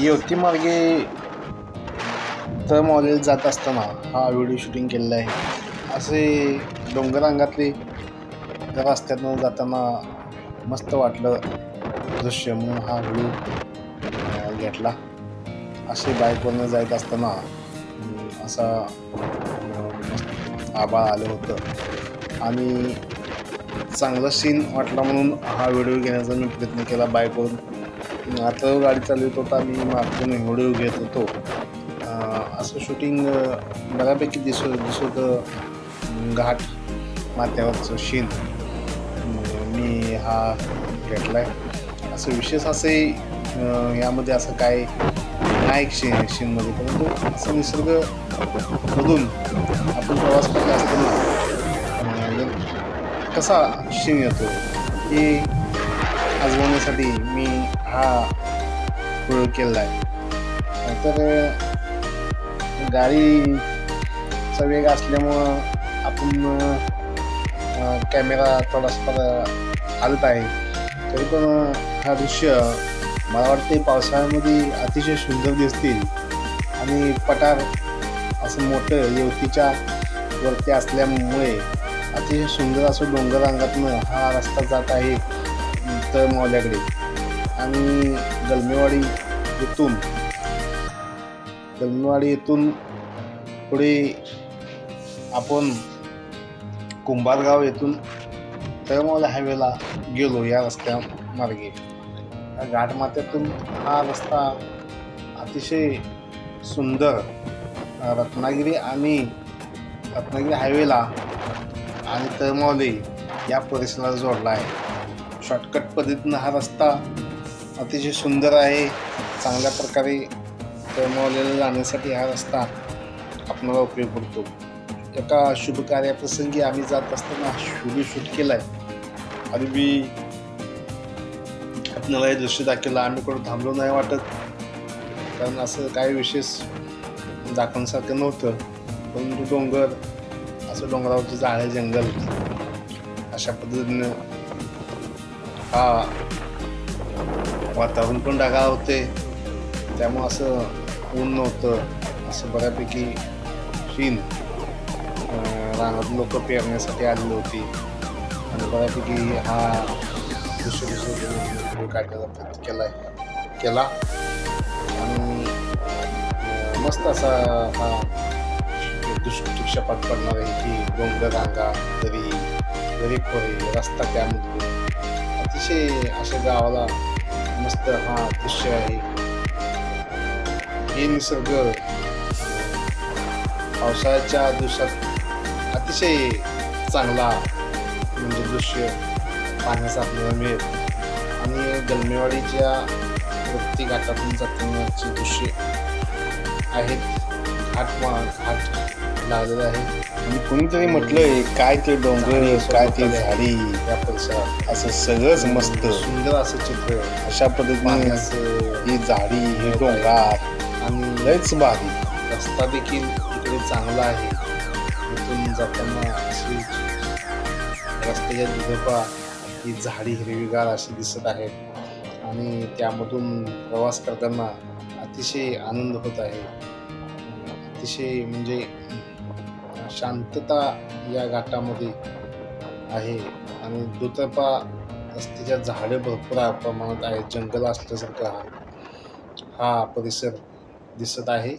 येवती मार्गे तळमॉलेला जात असताना हा व्हिडिओ शूटिंग केलेला आहे। असे डोंगर अंगातले रस्त्यातून जाताना मस्त वाटलं दृश्य म्हणून हा व्हिडिओ घेतला। असे बाईकवरनं जात असताना असा मस्त आभाळ आलं होतं आणि चांगला सीन वाटला म्हणून हा व्हिडिओ घेण्याचा मी प्रयत्न केला। बाईकवरून आता गाडी चालवत होता, मी मागून व्हिडिओ घेत होतो। असं शूटिंग बऱ्यापैकी दिसत घाट माथ्यावरचं शीन मी हा घेतलाय। असं विशेष असे यामध्ये असं काय नाही शीनमध्ये, परंतु असं निसर्ग मधून आपण प्रवास करत असताना कसा शीन येतो हे आजमावण्यासाठी मी हा प्रयोग केला आहे। तर गाडीचा वेग असल्यामुळं आपण कॅमेरा थोडासा हलत आहे, तरी पण हा दृश्य मला वाटते पावसाळ्यामध्ये अतिशय सुंदर दिसतील। आणि पठार असं मोठं येवतीच्या वरती असल्यामुळे अतिशय सुंदर असं डोंगर अंगातनं हा रस्ता जात आहे तळमॉल्याकडे। आणि गलमेवाडी येथून पुढे आपण कुंभारगाव येथून तळमॉल हायवेला गेलो। या रस्त्या मार्गे घाटमाथ्यातून हा रस्ता अतिशय सुंदर रत्नागिरी हायवेला आणि तळमॉली या परिसराला जोडला आहे। शॉर्टकट पद्धतीनं हा रस्ता अतिशय सुंदर आहे। चांगल्या प्रकारे तळमॉलीला जाण्यासाठी हा रस्ता आपल्याला उपयोग पडतो। एका शुभ कार्याप्रसंगी आम्ही जात असताना व्हिडिओ शूट केलाय आणि मी आपल्याला हे दृश्य दाखवलं। आम्ही कुठं थांबलो नाही वाटत, कारण असं काही विशेष दाखवण्यासारखं नव्हतं, परंतु डोंगर असं डोंगरावरचं झाडे जंगल अशा पद्धतीनं हा वातावरण पण ढगाळ होते, त्यामुळं असं ऊन नव्हतं। असं बऱ्यापैकी शीन रानात लोक पेरण्यासाठी आलेली होती आणि बऱ्यापैकी हा दृश्य काढण्याचा प्रयत्न केला आणि मस्त असा हा दृश्यपात पडणार आहे की डोंगर रांगा, दरी खोरे, रस्ता त्यामधून अतिशय अशा गावाला मस्त हा दृश्य आहे। हे निसर्ग पावसाळ्याच्या दिवसात अतिशय चांगला म्हणजे दृश्य पाहण्याचा आपल्याला मिळेल। आणि गलमेवाडीच्या वरती घाटातून जातानाची दृश्य आहेत। घाट लागलेलं आहे आणि कोणीतरी म्हटलंय काय ते डोंगर, काय ते झाडी, त्या परिसरात असं सगळंच मस्त सुंदर असं चित्र अशा पद्धतीने ही झाडी, हे डोंगर आणि लयच भारी रस्ता देखील इकडे चांगला आहे। इथून जाताना अशी रस्त्याच्या दुधपा ही झाडी हिरवीगार अशी दिसत आहेत आणि त्यामधून प्रवास करताना अतिशय आनंद होत आहे। अतिशय म्हणजे शांतता या घाटामध्ये आहे आणि दुतर्फा रस्त्याच्या झाडे भरपूर प्रमाणात आहेत, जंगल असल्यासारखा हा परिसर दिसत आहे।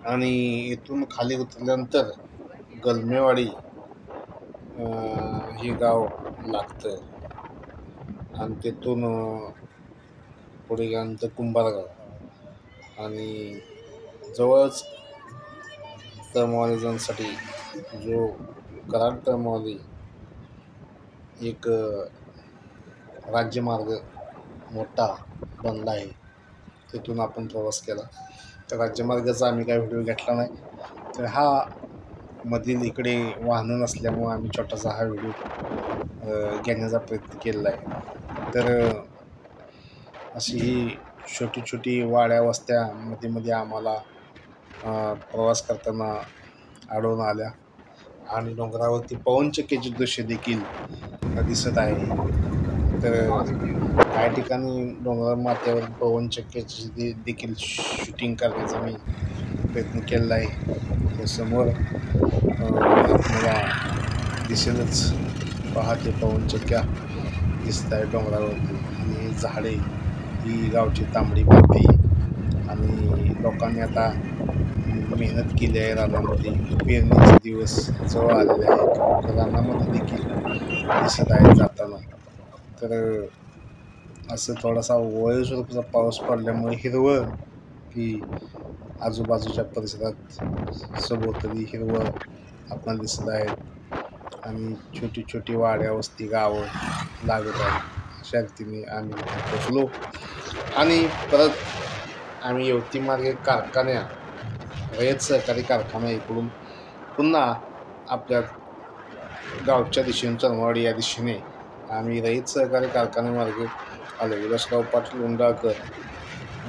आणि इथून खाली उतरल्यानंतर गलमेवाडी हे गाव लागतं आणि तिथून पुढे गेल्यानंतर कुंभारगाव आणि जवळच तळमॉली जाण्यासाठी जो कराड तळमॉली एक राज्यमार्ग मोठा बनला आहे, तिथून आपण प्रवास केला। तर राज्यमार्गाचा आम्ही काही व्हिडिओ घेतला नाही, तर हा मधील इकडे वाहनं नसल्यामुळं आम्ही छोटासा हा व्हिडिओ घेण्याचा प्रयत्न केलेला आहे। तर अशी ही छोटी छोटी वाड्या वस्त्या मध्ये आम्हाला प्रवास करताना आढळून आल्या आणि डोंगरावरती पवनचक्कीचे दृश्य देखील दिसत आहे। तर काही ठिकाणी डोंगर माथ्यावर पवनचक्क्याची देखील शूटिंग करण्याचा मी प्रयत्न केलेला आहे. तर समोर आपल्याला दिसेलच, पहा ते पवनचक्क्या दिसत आहे डोंगरावरती, आणि ही झाडे, ही गावची तांबडी माती, आणि लोकांनी आता मेहनत केली आहे रानामध्ये. पेरणीचे दिवस जवळ आलेले आहेत. लोक रानामध्ये देखील दिसत आहेत जाताना. तर असं थोडासा ओळी स्वरूपाचा पाऊस पडल्यामुळे हिरवळ ही आजूबाजूच्या परिसरात सभोवताली हिरवळ आपल्याला दिसत आहेत, आणि छोटी छोटी वाड्या, वस्ती, गावं लागत आहेत. अशा रीतीने आम्ही तिथे पोचलो, आणि परत आम्ही यवती मार्गे रयत सहकारी कारखाना इकडून पुन्हा आपल्या गावच्या दिशेने, चरणवाडी या दिशेने आम्ही रयत सहकारी कारखान्यामार्गे आलो. विलासराव पाटील उंडाळकर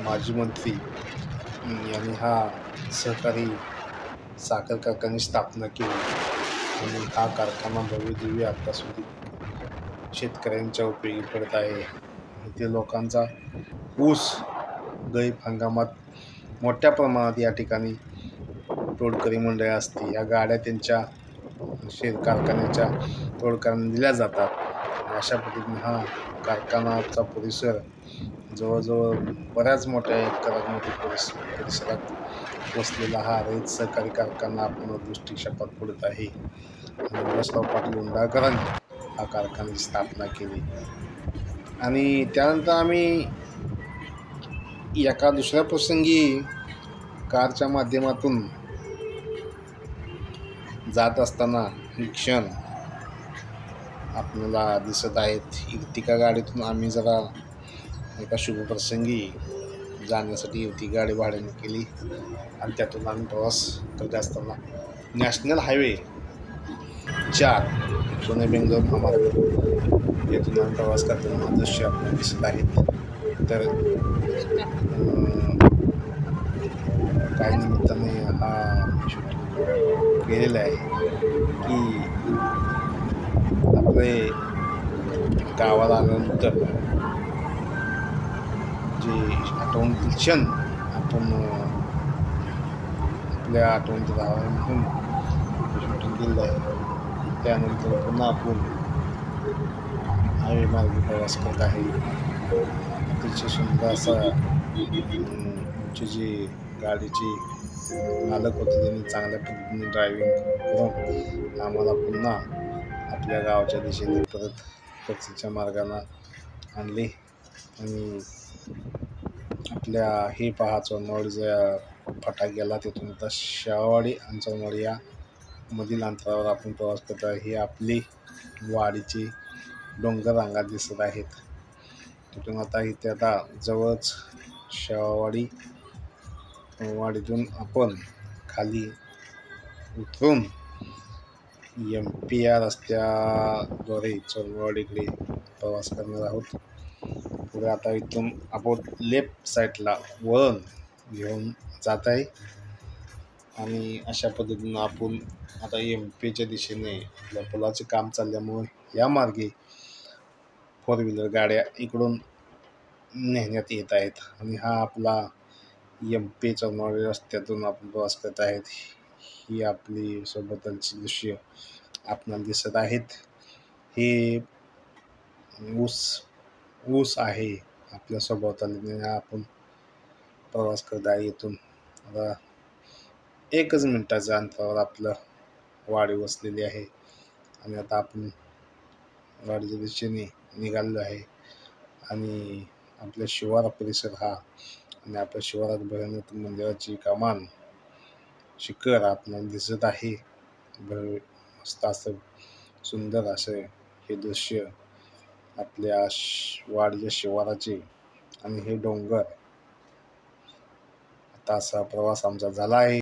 माजी मंत्री यांनी हा सहकारी साखर कारखान्याची स्थापना केली, आणि हा कारखाना भव्यदिव्य आतासुद्धा शेतकऱ्यांच्या उपयोगी पडत आहे. इथे लोकांचा ऊस गळीत हंगामात मोठ्या प्रमाणात या ठिकाणी तोडकरी मंडळी असते. या गाड्या त्यांच्या कारखान्याच्या तोडकऱ्यांना दिल्या जातात. अशा पद्धतीने हा कारखानाचा परिसर जवळजवळ बऱ्याच मोठ्या एकरामध्ये परिसरात वसलेला हा रयत सहकारी कारखाना आपण दृष्टिक्षेपात पडत आहे. आणि विलासराव पाटील उंडाळकरांनी हा कारखान्याची स्थापना केली. आणि त्यानंतर आम्ही एका दुसऱ्या प्रसंगी कारच्या माध्यमातून जात असताना ही क्षण आपल्याला दिसत आहेत. इर्टिका गाडीतून आम्ही जरा एका शुभप्रसंगी जाण्यासाठी इर्टिका गाडी भाड्याने केली, आणि त्यातून आम्ही प्रवास करत असताना नॅशनल हायवे 4 पुणे बेंगलोर महामार्ग यातून आम्ही प्रवास करताना दृश्य आपल्याला दिसत आहेत. तर काही निमित्ताने हा शूटिंग केलेला आहे की आपले गावाला आल्यानंतर जे आठवणीतील क्षण आपण आपल्या आठवणीत राहावे म्हणून शूटिंग केलेलं आहे. त्यानंतर पुन्हा आपण हायवे मार्गे प्रवास करत आहे. अतिशय सुंदर असा आमची जी गाडीची मालक होते त्यांनी चांगल्या पद्धतीने ड्रायव्हिंग करून आम्हाला पुन्हा आपल्या गावाच्या दिशेने परतीच्या मार्गाने आणले. आणि आपल्या हे पहा चोरवाडीचा फाटा गेला, तिथून आता शेवावाडी आणि चोरवाडी या मधील अंतरावर आपण प्रवास करत आहे. ही आपली वाडीची डोंगर रांगा दिसत आहेत. तिथून आता इथे आता जवळच शेवावाडी वाडीतून आपण खाली उतरून MP या रस्त्याद्वारे चोरवाडीकडे प्रवास करणार आहोत. पुढे आता इथून आपण लेफ्ट साईडला वळण घेऊन जात आहे, आणि अशा पद्धतीनं आपण आता MP दिशेने आपल्या पुलाचे काम चालल्यामुळे या मार्गे 4 व्हीलर गाड्या इकडून नेण्यात येत आहेत. आणि हा आपला MP चोरवाडी रस्त्यातून आपण प्रवास करत आहेत. ही आपली सोबतची दृश्य आपल्याला दिसत आहेत. हे ऊस आहे आपल्या सोबताने आपण प्रवास करत आहे. इथून आता 1 मिनिटाच्या अंतरावर आपलं वाडी वसलेली आहे, आणि आता आपण वाडीच्या दिशेने निघालेलो आहे. आणि आपल्या शिवार परिसर हा, आणि आपल्या शिवारात भैरवनाथ मंदिराची कमान शिखर आपल्याला दिसत आहे. मस्त असं सुंदर असं हे दृश्य आपल्या वाडीच्या शिवाराचे, आणि हे डोंगर. आता असा प्रवास आमचा झाला आहे.